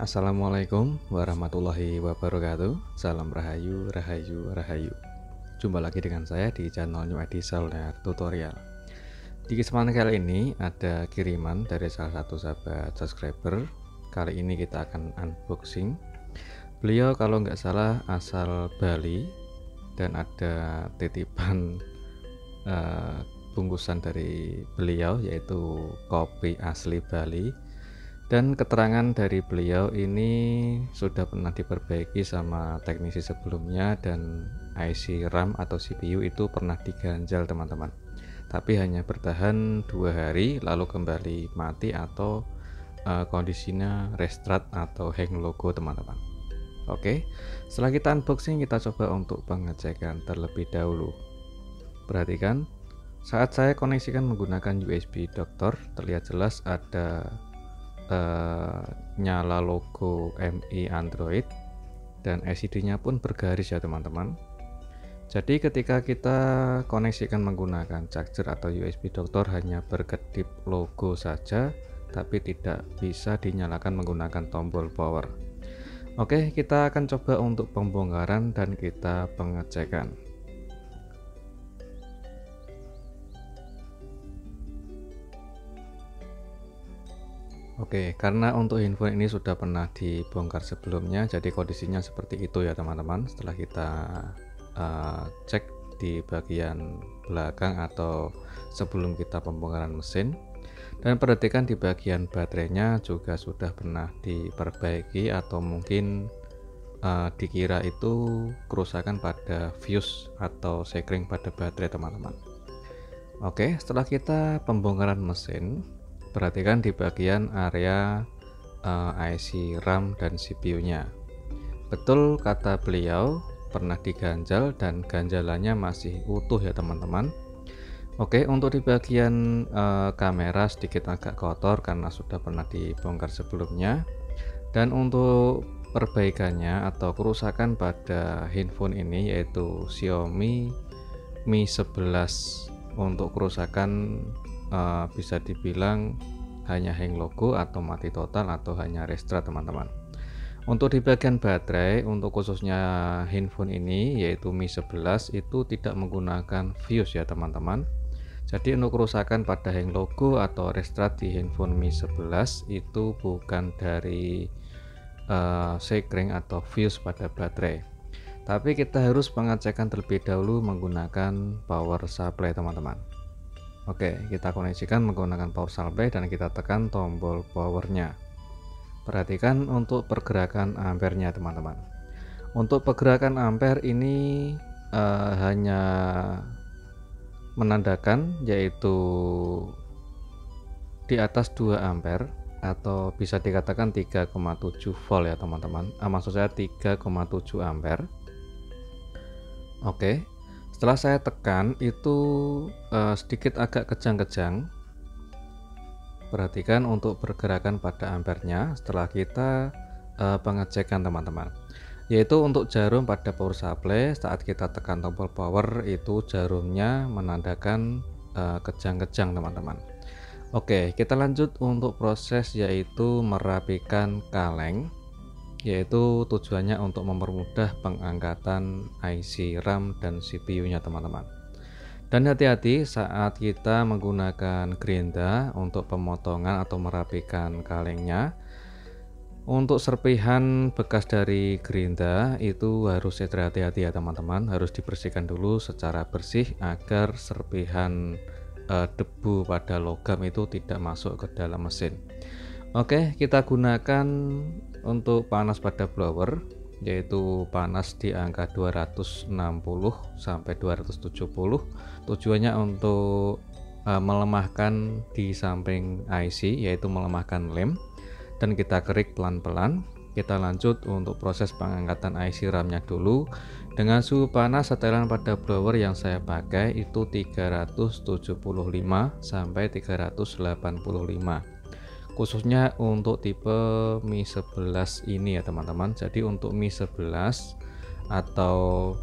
Assalamualaikum warahmatullahi wabarakatuh. Salam rahayu, rahayu, rahayu. Jumpa lagi dengan saya di channel New Edi Selner Tutorial. Di kesempatan kali ini ada kiriman dari salah satu sahabat subscriber. Kali ini kita akan unboxing. Beliau kalau nggak salah asal Bali dan ada titipan bungkusan dari beliau yaitu kopi asli Bali. Dan keterangan dari beliau ini sudah pernah diperbaiki sama teknisi sebelumnya dan IC RAM atau CPU itu pernah diganjal teman-teman, tapi hanya bertahan 2 hari lalu kembali mati atau kondisinya restart atau hang logo teman-teman. Oke, setelah kita unboxing kita coba untuk pengecekan terlebih dahulu. Perhatikan, saat saya koneksikan menggunakan USB doktor terlihat jelas ada nyala logo MI Android dan LCD nya pun bergaris ya teman-teman. Jadi ketika kita koneksikan menggunakan charger atau USB doktor hanya berkedip logo saja tapi tidak bisa dinyalakan menggunakan tombol power. Oke, kita akan coba untuk pembongkaran dan kita pengecekan. Oke, karena untuk handphone ini sudah pernah dibongkar sebelumnya, jadi kondisinya seperti itu ya teman-teman. Setelah kita cek di bagian belakang atau sebelum kita pembongkaran mesin, dan perhatikan di bagian baterainya juga sudah pernah diperbaiki atau mungkin dikira itu kerusakan pada fuse atau sekring pada baterai teman-teman. Oke, setelah kita pembongkaran mesin, perhatikan di bagian area IC RAM dan CPU nya. Betul kata beliau, pernah diganjal dan ganjalannya masih utuh ya teman-teman. Oke, untuk di bagian kamera sedikit agak kotor karena sudah pernah dibongkar sebelumnya. Dan untuk perbaikannya atau kerusakan pada handphone ini yaitu Xiaomi Mi 11. Untuk kerusakan bisa dibilang hanya hang logo atau mati total atau hanya restart teman-teman. Untuk di bagian baterai, untuk khususnya handphone ini yaitu Mi 11 itu tidak menggunakan fuse ya teman-teman. Jadi untuk kerusakan pada hang logo atau restart di handphone Mi 11 itu bukan dari sekring atau fuse pada baterai, tapi kita harus pengecekan terlebih dahulu menggunakan power supply teman-teman. Oke, kita koneksikan menggunakan power supply dan kita tekan tombol powernya. Perhatikan untuk pergerakan ampernya teman-teman. Untuk pergerakan ampere ini hanya menandakan yaitu di atas 2 ampere atau bisa dikatakan 3,7 volt ya teman-teman. Maksud saya 3,7 ampere. Oke. Setelah saya tekan itu sedikit agak kejang-kejang. Perhatikan untuk pergerakan pada ampernya setelah kita pengecekan teman-teman. Yaitu untuk jarum pada power supply saat kita tekan tombol power itu jarumnya menandakan kejang-kejang teman-teman. Oke, kita lanjut untuk proses yaitu merapikan kaleng. Yaitu tujuannya untuk mempermudah pengangkatan IC RAM dan CPU nya teman-teman. Dan hati-hati saat kita menggunakan gerinda untuk pemotongan atau merapikan kalengnya. Untuk serpihan bekas dari gerinda itu harus hati-hati ya teman-teman, harus dibersihkan dulu secara bersih agar serpihan debu pada logam itu tidak masuk ke dalam mesin. Oke, kita gunakan untuk panas pada blower yaitu panas di angka 260 sampai 270. Tujuannya untuk melemahkan di samping IC yaitu melemahkan lem, dan kita kerik pelan-pelan. Kita lanjut untuk proses pengangkatan IC RAM-nya dulu dengan suhu panas setelan pada blower yang saya pakai itu 375 sampai 385. Khususnya untuk tipe Mi 11 ini ya teman-teman. Jadi untuk Mi 11 atau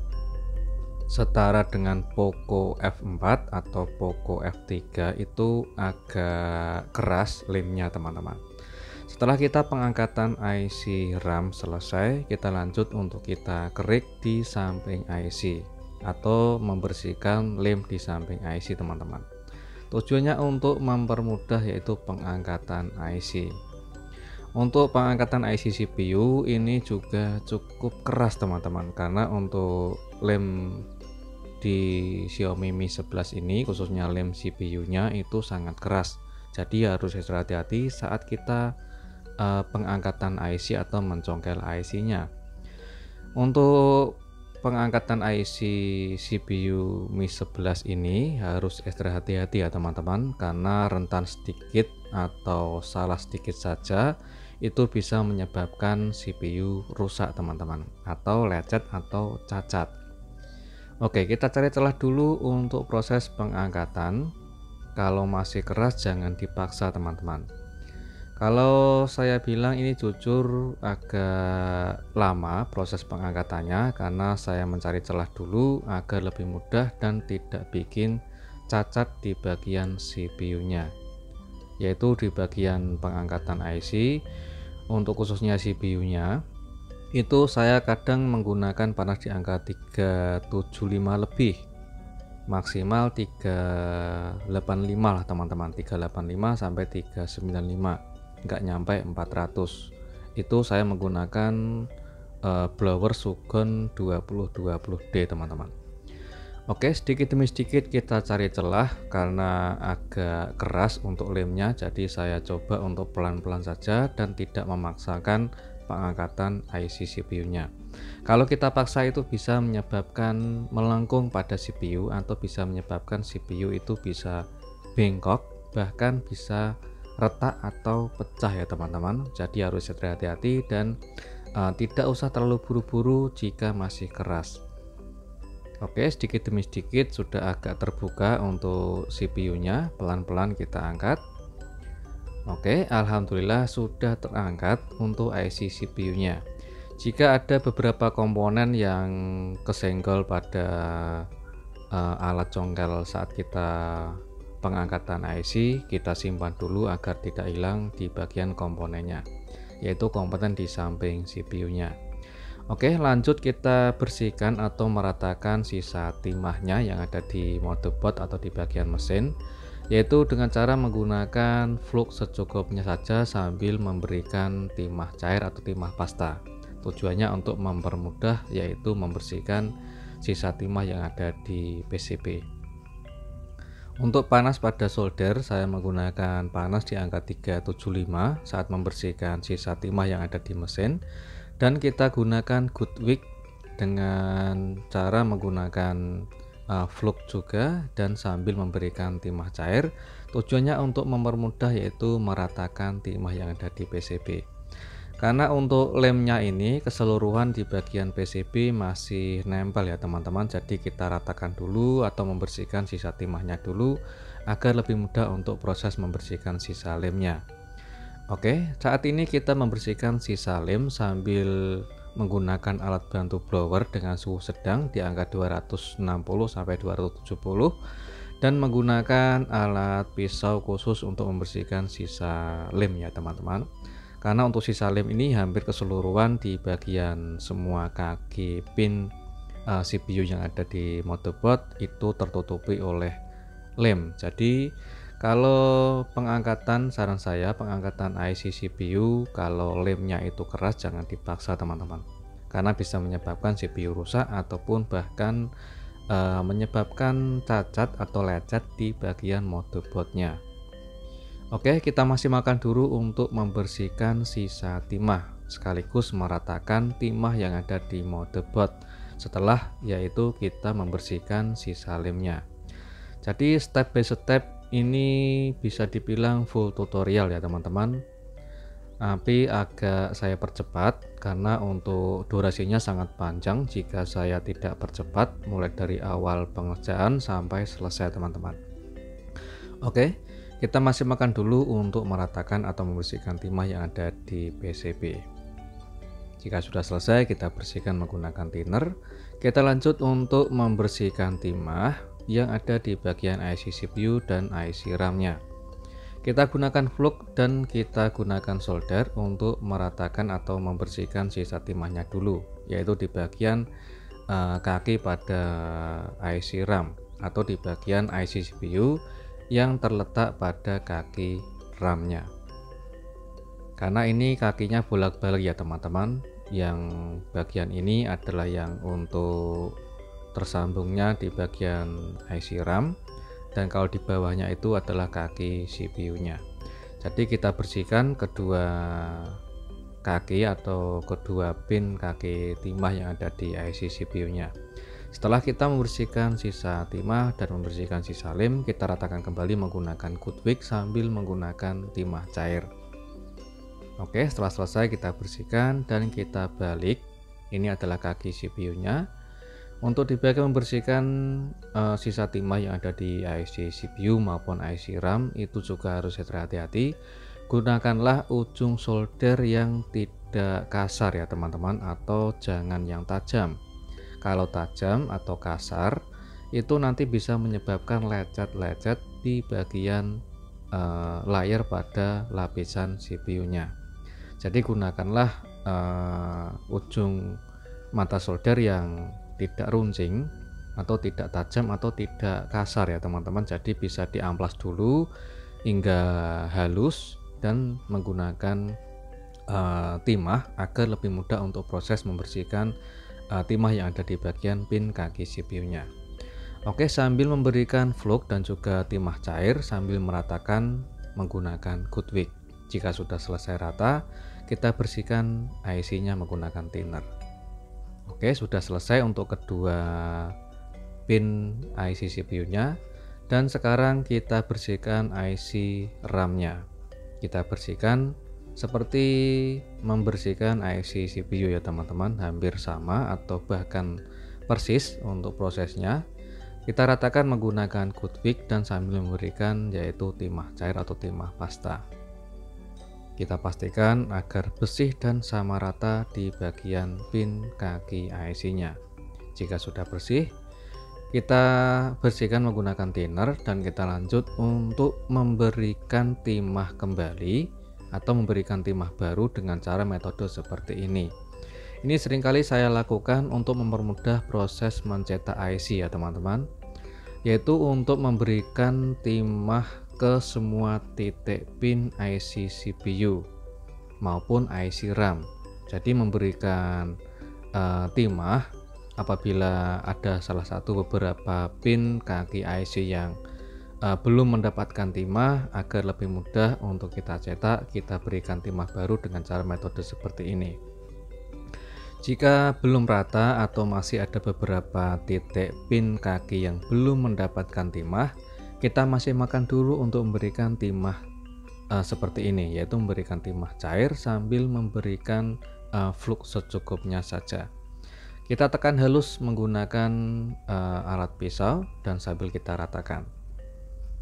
setara dengan Poco F4 atau Poco F3 itu agak keras lemnya teman-teman. Setelah kita pengangkatan IC RAM selesai, kita lanjut untuk kita kerik di samping IC atau membersihkan lem di samping IC teman-teman. Tujuannya untuk mempermudah yaitu pengangkatan IC. Untuk pengangkatan IC CPU ini juga cukup keras teman-teman, karena untuk lem di Xiaomi Mi 11 ini khususnya lem CPU-nya itu sangat keras. Jadi harus ekstra hati-hati saat kita pengangkatan IC atau mencongkel IC-nya. Untuk pengangkatan IC CPU Mi 11 ini harus ekstra hati-hati ya teman-teman, karena rentan sedikit atau salah sedikit saja itu bisa menyebabkan CPU rusak teman-teman, atau lecet atau cacat. Oke, kita cari celah dulu untuk proses pengangkatan. Kalau masih keras jangan dipaksa teman-teman. Kalau saya bilang ini jujur agak lama proses pengangkatannya, karena saya mencari celah dulu agar lebih mudah dan tidak bikin cacat di bagian CPU-nya, yaitu di bagian pengangkatan IC. Untuk khususnya CPU-nya itu saya kadang menggunakan panas di angka 375 lebih, maksimal 385 lah teman-teman, 385 sampai 395, nggak nyampe 400. Itu saya menggunakan blower Sugon 2020D teman-teman. Oke, sedikit demi sedikit kita cari celah, karena agak keras untuk lemnya, jadi saya coba untuk pelan-pelan saja dan tidak memaksakan pengangkatan IC CPU-nya. Kalau kita paksa itu bisa menyebabkan melengkung pada CPU, atau bisa menyebabkan CPU itu bisa bengkok, bahkan bisa retak atau pecah ya teman-teman. Jadi harus hati-hati dan tidak usah terlalu buru-buru jika masih keras. Oke, sedikit demi sedikit sudah agak terbuka untuk CPU-nya, pelan-pelan kita angkat. Oke, alhamdulillah sudah terangkat untuk IC CPU-nya. Jika ada beberapa komponen yang kesenggol pada alat congkel saat kita pengangkatan IC, kita simpan dulu agar tidak hilang di bagian komponennya, yaitu komponen di samping CPU-nya. Oke, lanjut kita bersihkan atau meratakan sisa timahnya yang ada di motherboard atau di bagian mesin, yaitu dengan cara menggunakan flux secukupnya saja sambil memberikan timah cair atau timah pasta. Tujuannya untuk mempermudah, yaitu membersihkan sisa timah yang ada di PCB. Untuk panas pada solder, saya menggunakan panas di angka 375 saat membersihkan sisa timah yang ada di mesin, dan kita gunakan good wick dengan cara menggunakan flux juga dan sambil memberikan timah cair. Tujuannya untuk mempermudah, yaitu meratakan timah yang ada di PCB. Karena untuk lemnya ini keseluruhan di bagian PCB masih nempel ya teman-teman, jadi kita ratakan dulu atau membersihkan sisa timahnya dulu agar lebih mudah untuk proses membersihkan sisa lemnya. Oke, saat ini kita membersihkan sisa lem sambil menggunakan alat bantu blower dengan suhu sedang di angka 260 sampai 270 dan menggunakan alat pisau khusus untuk membersihkan sisa lem ya teman-teman. Karena untuk sisa lem ini hampir keseluruhan di bagian semua kaki pin CPU yang ada di motherboard itu tertutupi oleh lem. Jadi kalau pengangkatan, saran saya pengangkatan IC CPU kalau lemnya itu keras jangan dipaksa teman-teman, karena bisa menyebabkan CPU rusak ataupun bahkan menyebabkan cacat atau lecet di bagian motherboardnya. Oke, kita masih makan dulu untuk membersihkan sisa timah sekaligus meratakan timah yang ada di motherboard setelah yaitu kita membersihkan sisa lemnya. Jadi step by step ini bisa dibilang full tutorial ya teman-teman, tapi agak saya percepat karena untuk durasinya sangat panjang jika saya tidak percepat mulai dari awal pengerjaan sampai selesai teman-teman. Oke, kita masih makan dulu untuk meratakan atau membersihkan timah yang ada di PCB. Jika sudah selesai, kita bersihkan menggunakan thinner. Kita lanjut untuk membersihkan timah yang ada di bagian IC CPU dan IC RAM-nya. Kita gunakan flux dan kita gunakan solder untuk meratakan atau membersihkan sisa timahnya dulu, yaitu di bagian kaki pada IC RAM atau di bagian IC CPU yang terletak pada kaki RAM-nya. Karena ini kakinya bolak-balik ya teman-teman, yang bagian ini adalah yang untuk tersambungnya di bagian IC RAM, dan kalau di bawahnya itu adalah kaki CPU-nya. Jadi kita bersihkan kedua kaki atau kedua pin kaki timah yang ada di IC CPU-nya. Setelah kita membersihkan sisa timah dan membersihkan sisa lem, kita ratakan kembali menggunakan Goodwick sambil menggunakan timah cair. Oke, setelah selesai kita bersihkan dan kita balik. Ini adalah kaki CPU-nya. Untuk di bagian membersihkan sisa timah yang ada di IC CPU maupun IC RAM itu juga harus hati-hati. Gunakanlah ujung solder yang tidak kasar ya teman-teman, atau jangan yang tajam. Kalau tajam atau kasar itu nanti bisa menyebabkan lecet-lecet di bagian layar pada lapisan CPU-nya. Jadi gunakanlah ujung mata solder yang tidak runcing atau tidak tajam atau tidak kasar ya teman-teman. Jadi bisa diamplas dulu hingga halus dan menggunakan timah agar lebih mudah untuk proses membersihkan timah yang ada di bagian pin kaki CPU-nya. Oke, sambil memberikan flux dan juga timah cair sambil meratakan menggunakan Goodwick. Jika sudah selesai rata, kita bersihkan IC-nya menggunakan thinner. Oke, sudah selesai untuk kedua pin IC CPU-nya, dan sekarang kita bersihkan IC RAM-nya. Kita bersihkan seperti membersihkan IC CPU ya teman-teman, hampir sama atau bahkan persis untuk prosesnya. Kita ratakan menggunakan Goodwick dan sambil memberikan yaitu timah cair atau timah pasta. Kita pastikan agar bersih dan sama rata di bagian pin kaki IC-nya. Jika sudah bersih, kita bersihkan menggunakan thinner dan kita lanjut untuk memberikan timah kembali atau memberikan timah baru dengan cara metode seperti ini. Ini seringkali saya lakukan untuk mempermudah proses mencetak IC ya teman-teman, yaitu untuk memberikan timah ke semua titik pin IC CPU maupun IC RAM. Jadi memberikan timah apabila ada salah satu beberapa pin kaki IC yang belum mendapatkan timah, agar lebih mudah untuk kita cetak, kita berikan timah baru dengan cara metode seperti ini. Jika belum rata atau masih ada beberapa titik pin kaki yang belum mendapatkan timah, kita masih makan dulu untuk memberikan timah seperti ini, yaitu memberikan timah cair sambil memberikan flux secukupnya saja. Kita tekan halus menggunakan alat pisau dan sambil kita ratakan.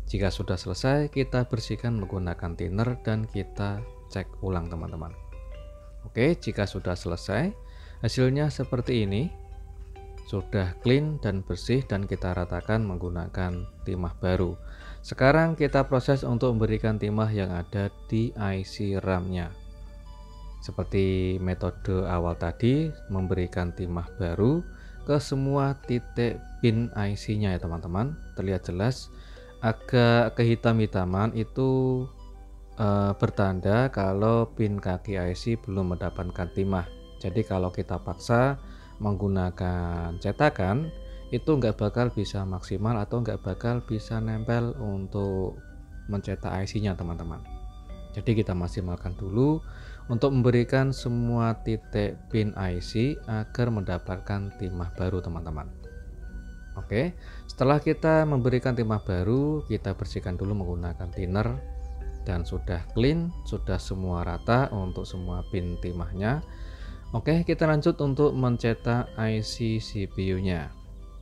Jika sudah selesai, kita bersihkan menggunakan thinner dan kita cek ulang teman-teman. Oke, jika sudah selesai, hasilnya seperti ini. Sudah clean dan bersih dan kita ratakan menggunakan timah baru. Sekarang kita proses untuk memberikan timah yang ada di IC RAM-nya. Seperti metode awal tadi, memberikan timah baru ke semua titik pin IC-nya ya teman-teman. Terlihat jelas agak kehitam-hitaman itu bertanda kalau pin kaki IC belum mendapatkan timah. Jadi kalau kita paksa menggunakan cetakan, itu nggak bakal bisa maksimal atau nggak bakal bisa nempel untuk mencetak IC-nya teman-teman. Jadi kita maksimalkan dulu untuk memberikan semua titik pin IC agar mendapatkan timah baru teman-teman. Oke, setelah kita memberikan timah baru, kita bersihkan dulu menggunakan thinner dan sudah clean, sudah semua rata untuk semua pin timahnya. Oke, kita lanjut untuk mencetak IC CPU-nya.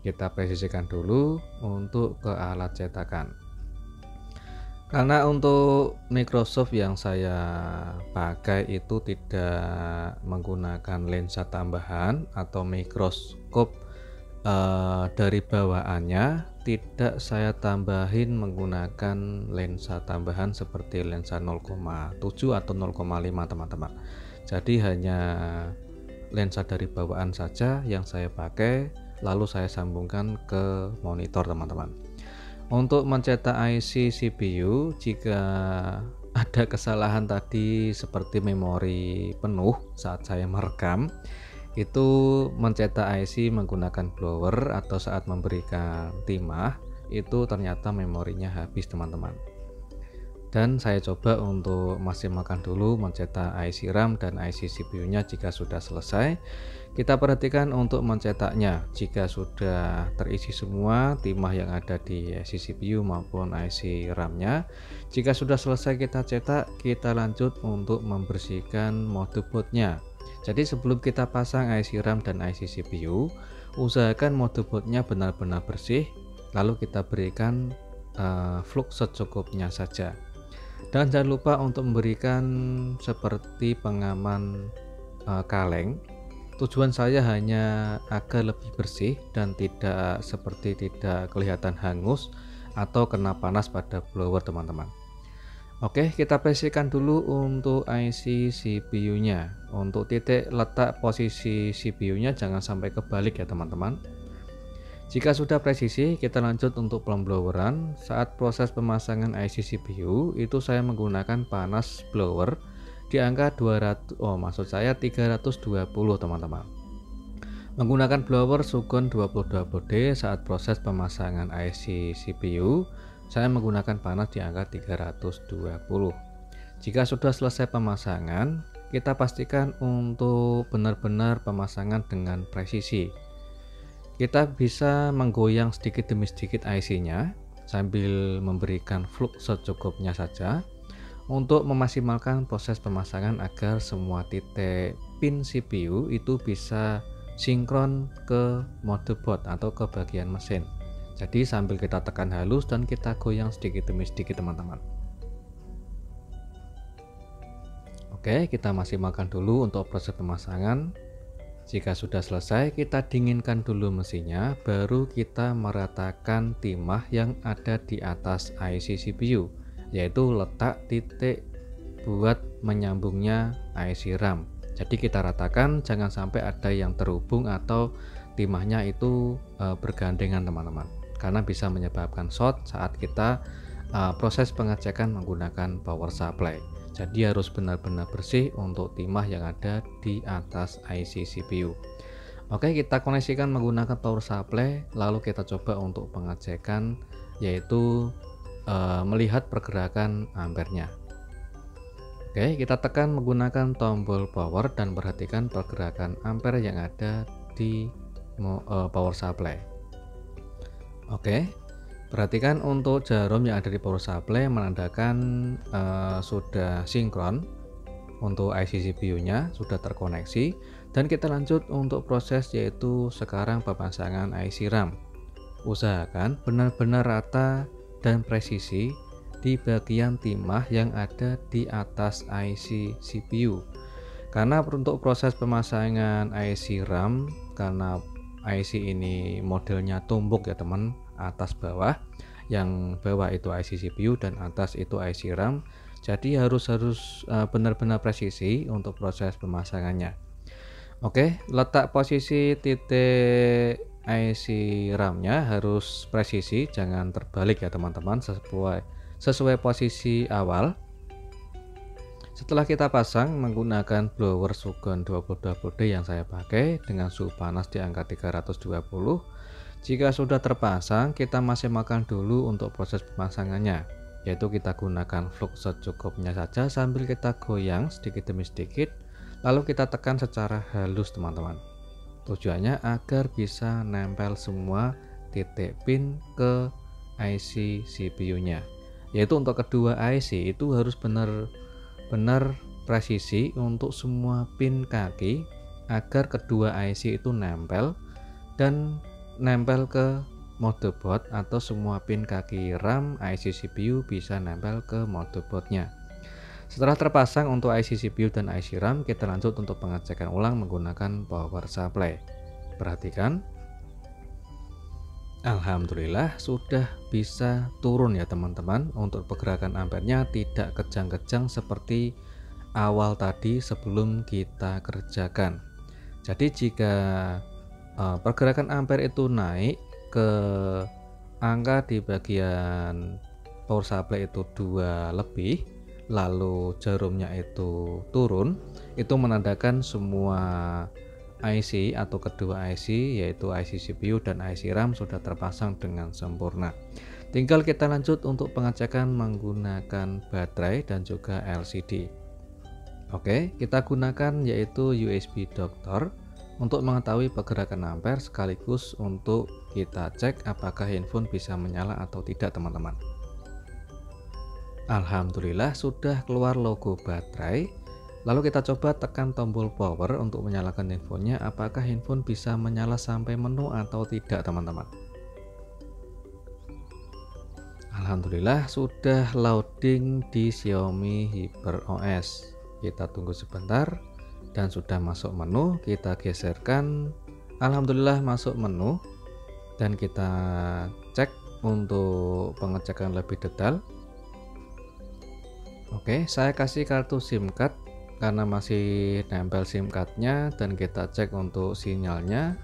Kita presisikan dulu untuk ke alat cetakan. Karena untuk Microsoft yang saya pakai itu tidak menggunakan lensa tambahan atau mikroskop dari bawaannya, tidak saya tambahin menggunakan lensa tambahan seperti lensa 0,7 atau 0,5 teman-teman. Jadi hanya lensa dari bawaan saja yang saya pakai, lalu saya sambungkan ke monitor teman-teman. Untuk mencetak IC CPU, jika ada kesalahan tadi seperti memori penuh saat saya merekam, itu mencetak IC menggunakan blower atau saat memberikan timah, itu ternyata memorinya habis teman-teman. Dan saya coba untuk maksimalkan dulu mencetak IC RAM dan IC CPU-nya. Jika sudah selesai, kita perhatikan untuk mencetaknya. Jika sudah terisi semua timah yang ada di IC CPU maupun IC RAM-nya, jika sudah selesai kita cetak, kita lanjut untuk membersihkan motherboard-nya. Jadi sebelum kita pasang IC RAM dan IC CPU, usahakan motherboard-nya benar-benar bersih, lalu kita berikan flux secukupnya saja. Dan jangan lupa untuk memberikan seperti pengaman kaleng. Tujuan saya hanya agar lebih bersih dan tidak kelihatan hangus atau kena panas pada blower teman-teman. Oke, kita bersihkan dulu untuk IC CPU-nya. Untuk titik letak posisi CPU-nya jangan sampai kebalik ya teman-teman. Jika sudah presisi, kita lanjut untuk pembloweran. Saat proses pemasangan IC CPU, itu saya menggunakan panas blower di angka 320 teman-teman. Menggunakan blower Sugon 2020D saat proses pemasangan IC CPU, saya menggunakan panas di angka 320. Jika sudah selesai pemasangan, kita pastikan untuk benar-benar pemasangan dengan presisi. Kita bisa menggoyang sedikit demi sedikit IC-nya sambil memberikan flux secukupnya saja untuk memaksimalkan proses pemasangan agar semua titik pin CPU itu bisa sinkron ke motherboard atau ke bagian mesin. Jadi sambil kita tekan halus dan kita goyang sedikit demi sedikit teman-teman. Oke, kita maksimalkan dulu untuk proses pemasangan. Jika sudah selesai, kita dinginkan dulu mesinnya, baru kita meratakan timah yang ada di atas IC CPU, yaitu letak titik buat menyambungnya IC RAM. Jadi kita ratakan, jangan sampai ada yang terhubung atau timahnya itu bergandengan teman-teman, karena bisa menyebabkan short saat kita proses pengecekan menggunakan power supply. Jadi harus benar-benar bersih untuk timah yang ada di atas IC CPU. Oke, kita koneksikan menggunakan power supply, lalu kita coba untuk pengecekan, yaitu melihat pergerakan ampernya. Oke, kita tekan menggunakan tombol power dan perhatikan pergerakan ampere yang ada di power supply. Oke, perhatikan untuk jarum yang ada di power supply menandakan sudah sinkron untuk IC CPU-nya, sudah terkoneksi, dan kita lanjut untuk proses yaitu sekarang pemasangan IC RAM. Usahakan benar-benar rata dan presisi di bagian timah yang ada di atas IC CPU. Karena untuk proses pemasangan IC RAM, karena IC ini modelnya tumbuk ya teman, atas bawah, yang bawah itu IC CPU dan atas itu IC RAM, jadi harus benar-benar presisi untuk proses pemasangannya. Oke, letak posisi titik IC RAM-nya harus presisi, jangan terbalik ya teman-teman, sesuai posisi awal. Setelah kita pasang menggunakan blower Sugon 2020D yang saya pakai dengan suhu panas di angka 320. Jika sudah terpasang, kita maksimalkan dulu untuk proses pemasangannya, yaitu kita gunakan flux secukupnya saja sambil kita goyang sedikit demi sedikit, lalu kita tekan secara halus teman-teman. Tujuannya agar bisa nempel semua titik pin ke IC CPU-nya, yaitu untuk kedua IC itu harus benar-benar presisi untuk semua pin kaki agar kedua IC itu nempel dan nempel ke motherboard, atau semua pin kaki RAM IC CPU bisa nempel ke motherboardnya. Setelah terpasang untuk IC CPU dan IC RAM, kita lanjut untuk pengecekan ulang menggunakan power supply. Perhatikan Alhamdulillah sudah bisa turun ya teman-teman. Untuk pergerakan ampernya tidak kejang-kejang seperti awal tadi sebelum kita kerjakan. Jadi jika pergerakan ampere itu naik ke angka di bagian power supply itu 2 lebih, lalu jarumnya itu turun, itu menandakan semua IC atau kedua IC yaitu IC CPU dan IC RAM sudah terpasang dengan sempurna. Tinggal kita lanjut untuk pengecekan menggunakan baterai dan juga LCD. Oke, kita gunakan yaitu USB Doctor untuk mengetahui pergerakan ampere sekaligus untuk kita cek apakah handphone bisa menyala atau tidak teman-teman. Alhamdulillah sudah keluar logo baterai. Lalu kita coba tekan tombol power untuk menyalakan handphonenya, apakah handphone bisa menyala sampai menu atau tidak teman-teman. Alhamdulillah sudah loading di Xiaomi HyperOS. Kita tunggu sebentar dan sudah masuk menu, kita geserkan. Alhamdulillah masuk menu dan kita cek untuk pengecekan lebih detail. Oke, saya kasih kartu SIM card karena masih nempel SIM cardnya, dan kita cek untuk sinyalnya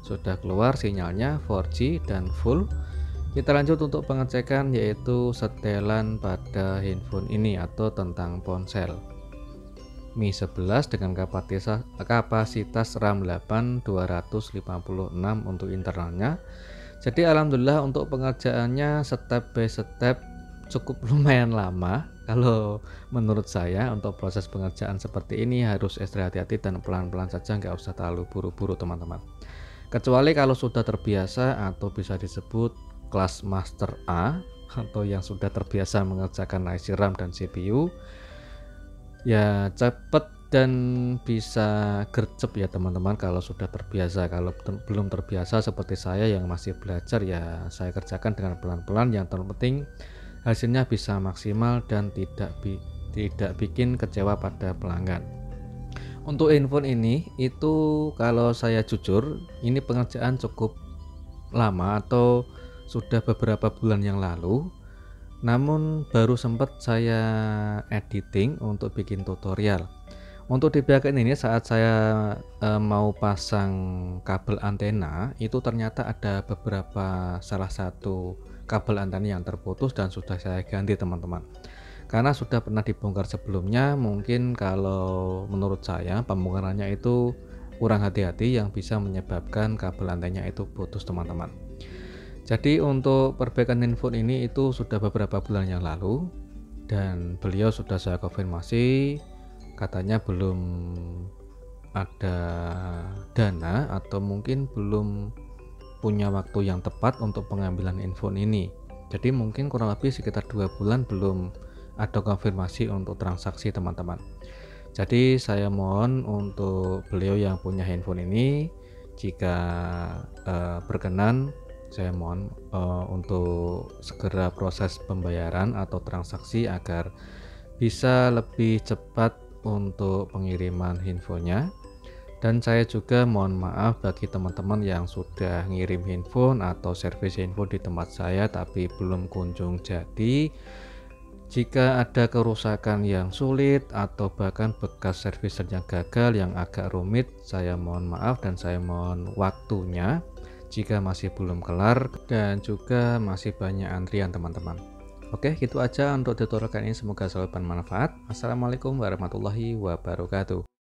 sudah keluar, sinyalnya 4G dan full. Kita lanjut untuk pengecekan yaitu setelan pada handphone ini atau tentang ponsel Mi 11 dengan kapasitas RAM 8 256 untuk internalnya. Jadi alhamdulillah untuk pengerjaannya step by step cukup lumayan lama. Kalau menurut saya untuk proses pengerjaan seperti ini harus ekstra hati-hati dan pelan-pelan saja, nggak usah terlalu buru-buru teman-teman. Kecuali kalau sudah terbiasa atau bisa disebut kelas master A atau yang sudah terbiasa mengerjakan IC RAM dan CPU, ya cepet dan bisa gercep ya teman-teman kalau sudah terbiasa. Kalau belum terbiasa seperti saya yang masih belajar, ya saya kerjakan dengan pelan-pelan, yang terpenting hasilnya bisa maksimal dan tidak bikin kecewa pada pelanggan. Untuk handphone ini itu kalau saya jujur, ini pengerjaan cukup lama atau sudah beberapa bulan yang lalu, namun baru sempat saya editing untuk bikin tutorial. Untuk di bagian ini saat saya mau pasang kabel antena, itu ternyata ada beberapa salah satu kabel antena yang terputus dan sudah saya ganti teman-teman, karena sudah pernah dibongkar sebelumnya. Mungkin kalau menurut saya pembongkarannya itu kurang hati-hati yang bisa menyebabkan kabel antenanya itu putus teman-teman. Jadi untuk perbaikan handphone ini itu sudah beberapa bulan yang lalu, dan beliau sudah saya konfirmasi, katanya belum ada dana atau mungkin belum punya waktu yang tepat untuk pengambilan handphone ini. Jadi mungkin kurang lebih sekitar 2 bulan belum ada konfirmasi untuk transaksi teman-teman. Jadi saya mohon untuk beliau yang punya handphone ini, jika berkenan, saya mohon untuk segera proses pembayaran atau transaksi agar bisa lebih cepat untuk pengiriman handphonenya. Dan saya juga mohon maaf bagi teman-teman yang sudah ngirim handphone atau servis handphone di tempat saya tapi belum kunjung jadi. Jika ada kerusakan yang sulit atau bahkan bekas servisan yang gagal yang agak rumit, saya mohon maaf dan saya mohon waktunya jika masih belum kelar dan juga masih banyak antrian teman-teman. Oke, gitu aja untuk tutorial kali ini, semoga selalu bermanfaat. Assalamualaikum warahmatullahi wabarakatuh.